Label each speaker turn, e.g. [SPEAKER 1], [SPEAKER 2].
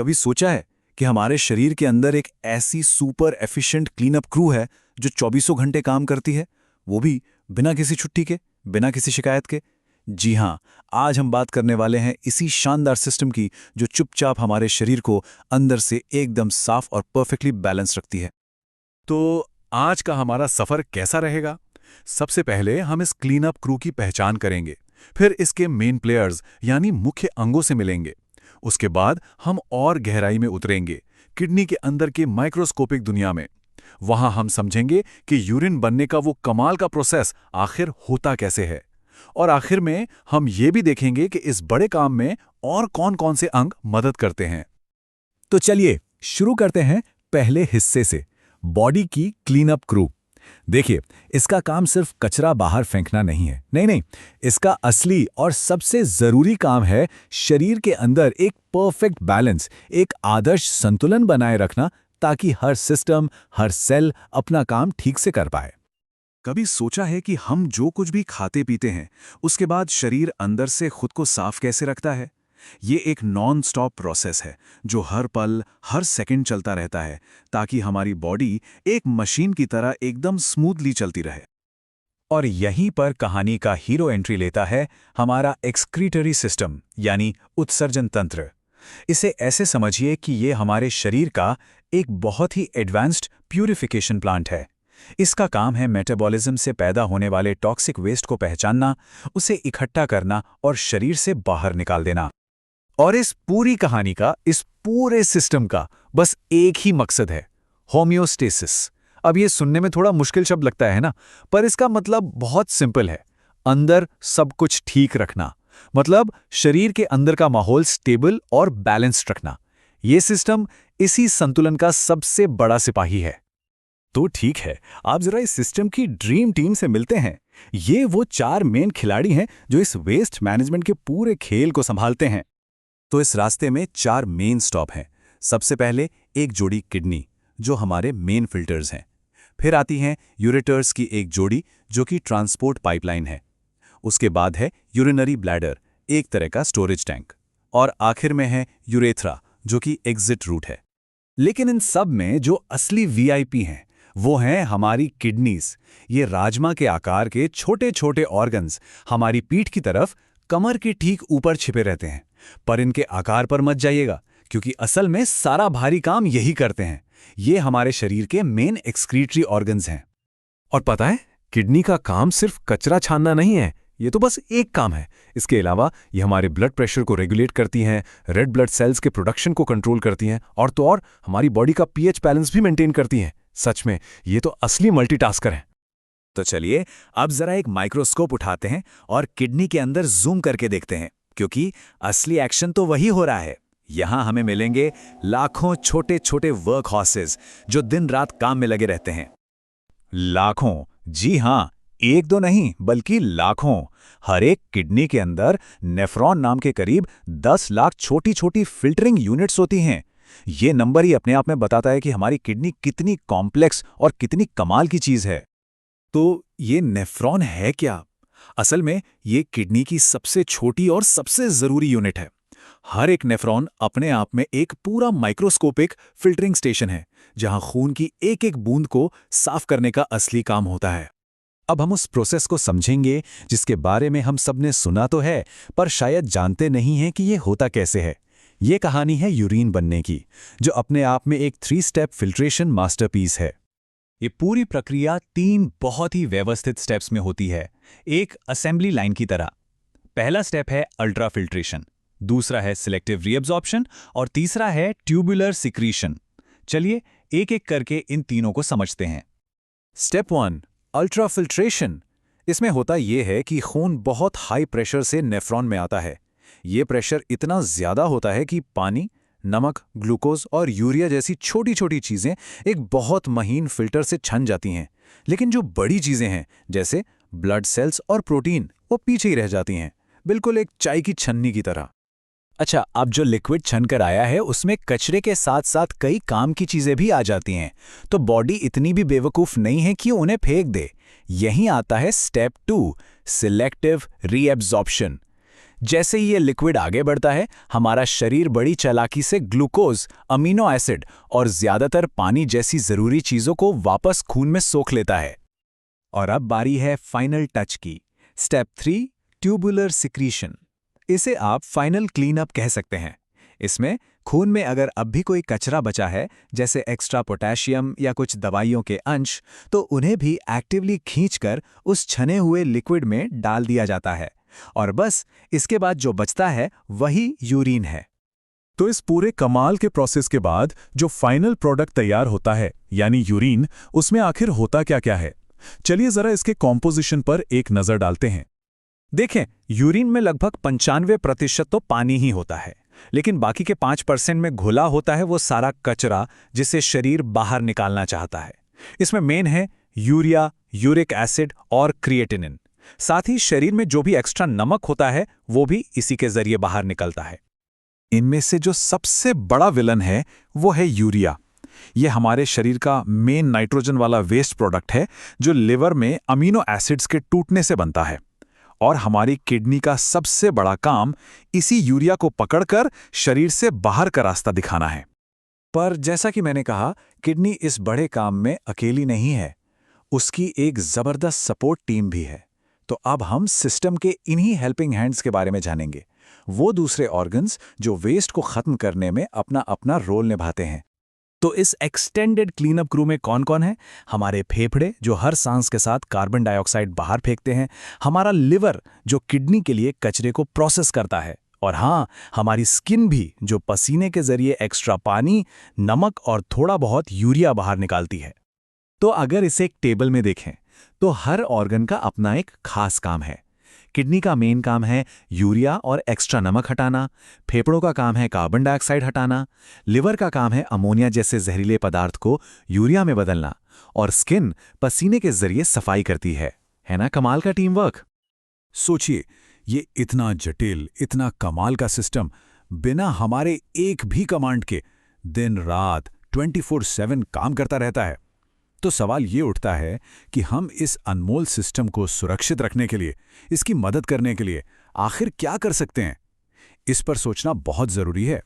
[SPEAKER 1] कभी सोचा है कि हमारे शरीर के अंदर एक ऐसी सुपर एफिशिएंट क्लीनअप क्रू है जो चौबीसों घंटे काम करती है, वो भी बिना किसी छुट्टी के, बिना किसी शिकायत के। जी हाँ, आज हम बात करने वाले हैं इसी शानदार सिस्टम की जो चुपचाप हमारे शरीर को अंदर से एकदम साफ और परफेक्टली बैलेंस रखती है।
[SPEAKER 2] तो आज का हमारा सफर कैसा रहेगा? सबसे पहले हम इस क्लीनअप क्रू की पहचान करेंगे, फिर इसके मेन प्लेयर्स यानी मुख्य अंगों से मिलेंगे। उसके बाद हम और गहराई में उतरेंगे, किडनी के अंदर के माइक्रोस्कोपिक दुनिया में। वहां हम समझेंगे कि यूरिन बनने का वो कमाल का प्रोसेस आखिर होता कैसे है। और आखिर में हम ये भी देखेंगे कि इस बड़े काम में और कौन-कौन से अंग मदद करते हैं।
[SPEAKER 3] तो चलिए शुरू करते हैं पहले हिस्से से, बॉडी की क्लीनअप क्रू। देखिए, इसका काम सिर्फ कचरा बाहर फेंकना नहीं है। नहीं, इसका असली और सबसे जरूरी काम है शरीर के अंदर एक परफेक्ट बैलेंस, एक आदर्श संतुलन बनाए रखना, ताकि हर सिस्टम, हर सेल अपना काम ठीक से कर पाए।
[SPEAKER 1] कभी सोचा है कि हम जो कुछ भी खाते पीते हैं, उसके बाद शरीर अंदर से खुद को साफ कैसे रखता है? ये एक नॉन स्टॉप प्रोसेस है जो हर पल, हर सेकंड चलता रहता है, ताकि हमारी बॉडी एक मशीन की तरह एकदम स्मूथली चलती रहे।
[SPEAKER 3] और यहीं पर कहानी का हीरो एंट्री लेता है हमारा एक्सक्रीटरी सिस्टम, यानी उत्सर्जन तंत्र। इसे ऐसे समझिए कि ये हमारे शरीर का एक बहुत ही एडवांस्ड प्यूरिफिकेशन प्लांट है। इसका काम है मेटाबॉलिज्म से पैदा होने वाले टॉक्सिक वेस्ट को पहचानना, उसे इकट्ठा करना और शरीर से बाहर निकाल देना। और इस पूरी कहानी का, इस पूरे सिस्टम का बस एक ही मकसद है, होम्योस्टेसिस। अब ये सुनने में थोड़ा मुश्किल शब्द लगता है ना, पर इसका मतलब बहुत सिंपल है, अंदर सब कुछ ठीक रखना। मतलब शरीर के अंदर का माहौल स्टेबल और बैलेंस्ड रखना। ये सिस्टम इसी संतुलन का सबसे बड़ा सिपाही है। तो ठीक है, आप जरा इस सिस्टम की ड्रीम टीम से मिलते हैं। ये वो 4 मेन खिलाड़ी हैं जो इस वेस्ट मैनेजमेंट के पूरे खेल को संभालते हैं।
[SPEAKER 1] तो इस रास्ते में 4 मेन स्टॉप हैं। सबसे पहले एक जोड़ी किडनी, जो हमारे मेन फिल्टर्स हैं। फिर आती हैं यूरेटर्स की एक जोड़ी, जो कि ट्रांसपोर्ट पाइपलाइन है। उसके बाद है यूरिनरी ब्लैडर, एक तरह का स्टोरेज टैंक। और आखिर में है यूरेथ्रा, जो कि एग्जिट रूट है।
[SPEAKER 3] लेकिन इन सब में जो असली वीआईपी हैं, वो हैं हमारी किडनीज। ये राजमा के आकार के छोटे छोटे ऑर्गन्स हमारी पीठ की तरफ, कमर के ठीक ऊपर छिपे रहते हैं। पर इनके आकार पर मत जाइएगा, क्योंकि असल में सारा भारी काम यही करते हैं। ये हमारे शरीर के मेन एक्सक्रीटरी ऑर्गन्स हैं।
[SPEAKER 2] और पता है, किडनी का काम सिर्फ कचरा छानना नहीं है, ये तो बस एक काम है। इसके अलावा ये हमारे ब्लड प्रेशर को रेगुलेट करती हैं, रेड ब्लड सेल्स के प्रोडक्शन को कंट्रोल करती हैं, और तो और हमारी बॉडी का पीएच बैलेंस भी मेंटेन करती हैं। सच में ये तो असली मल्टीटास्कर हैं।
[SPEAKER 3] तो चलिए अब जरा एक माइक्रोस्कोप उठाते हैं और किडनी के अंदर जूम करके देखते हैं, क्योंकि असली एक्शन तो वही हो रहा है। यहां हमें मिलेंगे लाखों छोटे छोटे वर्क हॉर्सेस जो दिन रात काम में लगे रहते हैं। लाखों, जी हां, एक दो नहीं बल्कि लाखों। हर एक किडनी के अंदर नेफ्रॉन नाम के करीब 10 लाख छोटी छोटी फिल्टरिंग यूनिट्स होती हैं। ये नंबर ही अपने आप में बताता है कि हमारी किडनी कितनी कॉम्प्लेक्स और कितनी कमाल की चीज है। तो ये नेफ्रॉन है क्या? असल में ये किडनी की सबसे छोटी और सबसे जरूरी यूनिट है। हर एक नेफ्रॉन अपने आप में एक पूरा माइक्रोस्कोपिक फिल्टरिंग स्टेशन है, जहां खून की एक एक बूंद को साफ करने का असली काम होता है। अब हम उस प्रोसेस को समझेंगे जिसके बारे में हम सबने सुना तो है, पर शायद जानते नहीं हैं कि ये होता कैसे है। ये कहानी है यूरिन बनने की, जो अपने आप में एक 3 स्टेप फिल्ट्रेशन मास्टरपीस है। ये पूरी प्रक्रिया 3 बहुत ही व्यवस्थित स्टेप्स में होती है, एक असेंबली लाइन की तरह। पहला स्टेप है अल्ट्रा फिल्ट्रेशन, दूसरा है सिलेक्टिव रीअब्जॉर्प्शन और तीसरा है ट्यूबुलर सिक्रीशन। चलिए एक एक करके इन तीनों को समझते हैं। Step 1, ultra filtration. इसमें होता यह है कि खून बहुत हाई प्रेशर से नेफ्रॉन में आता है। ये प्रेशर इतना ज्यादा होता है कि पानी, नमक, ग्लूकोज और यूरिया जैसी छोटी छोटी चीजें एक बहुत महीन फिल्टर से छन जाती हैं। लेकिन जो बड़ी चीजें हैं, जैसे ब्लड सेल्स और प्रोटीन, वो पीछे ही रह जाती हैं, बिल्कुल एक चाय की छन्नी की तरह। अच्छा, अब जो लिक्विड छनकर आया है उसमें कचरे के साथ साथ कई काम की चीजें भी आ जाती हैं, तो बॉडी इतनी भी बेवकूफ नहीं है कि उन्हें फेंक दे। यहीं आता है स्टेप 2, सिलेक्टिव रीएब्जॉर्प्शन। जैसे ही ये लिक्विड आगे बढ़ता है, हमारा शरीर बड़ी चालाकी से ग्लूकोज, अमीनो एसिड और ज्यादातर पानी जैसी जरूरी चीजों को वापस खून में सोख लेता है। और अब बारी है फाइनल टच की, स्टेप 3, ट्यूबुलर सिक्रीशन। इसे आप फाइनल क्लीन अप कह सकते हैं। इसमें खून में अगर अब भी कोई कचरा बचा है, जैसे एक्स्ट्रा पोटेशियम या कुछ दवाइयों के अंश, तो उन्हें भी एक्टिवली खींचकर उस छने हुए लिक्विड में डाल दिया जाता है। और बस इसके बाद जो बचता है वही यूरिन है।
[SPEAKER 2] तो इस पूरे कमाल के प्रोसेस के बाद जो फाइनल प्रोडक्ट तैयार होता है, यानी यूरिन, उसमें आखिर होता क्या है? चलिए जरा इसके कॉम्पोजिशन पर एक नजर डालते हैं।
[SPEAKER 3] देखें, यूरिन में लगभग 95% तो पानी ही होता है, लेकिन बाकी के 5% में घुला होता है वो सारा कचरा जिसे शरीर बाहर निकालना चाहता है। इसमें मेन है यूरिया, यूरिक एसिड और क्रिएटिनिन। साथ ही शरीर में जो भी एक्स्ट्रा नमक होता है वो भी इसी के जरिए बाहर निकलता है।
[SPEAKER 2] इनमें से जो सबसे बड़ा विलन है वो है यूरिया। ये हमारे शरीर का मेन नाइट्रोजन वाला वेस्ट प्रोडक्ट है जो लिवर में अमीनो एसिड्स के टूटने से बनता है। और हमारी किडनी का सबसे बड़ा काम इसी यूरिया को पकड़कर शरीर से बाहर का रास्ता दिखाना है।
[SPEAKER 3] पर जैसा कि मैंने कहा, किडनी इस बड़े काम में अकेली नहीं है, उसकी एक जबरदस्त सपोर्ट टीम भी है। तो अब हम सिस्टम के इन्हीं हेल्पिंग हैंड्स के बारे में जानेंगे, वो दूसरे ऑर्गन्स जो वेस्ट को खत्म करने में अपना अपना रोल निभाते हैं। तो इस एक्सटेंडेड क्लीनअप क्रू में कौन कौन है? हमारे फेफड़े जो हर सांस के साथ कार्बन डाइऑक्साइड बाहर फेंकते हैं, हमारा लिवर जो किडनी के लिए कचरे को प्रोसेस करता है, और हाँ, हमारी स्किन भी जो पसीने के जरिए एक्स्ट्रा पानी, नमक और थोड़ा बहुत यूरिया बाहर निकालती है। तो अगर इसे एक टेबल में देखें तो हर ऑर्गन का अपना एक खास काम है। किडनी का मेन काम है यूरिया और एक्स्ट्रा नमक हटाना, फेफड़ों का काम है कार्बन डाइऑक्साइड हटाना, लिवर का काम है अमोनिया जैसे जहरीले पदार्थ को यूरिया में बदलना, और स्किन पसीने के जरिए सफाई करती है ना? कमाल का टीम वर्क।
[SPEAKER 2] सोचिए, ये इतना जटिल, इतना कमाल का सिस्टम बिना हमारे एक भी कमांड के दिन रात 24/7 काम करता रहता है। तो सवाल ये उठता है कि हम इस अनमोल सिस्टम को सुरक्षित रखने के लिए, इसकी मदद करने के लिए आखिर क्या कर सकते हैं? इस पर सोचना बहुत जरूरी है।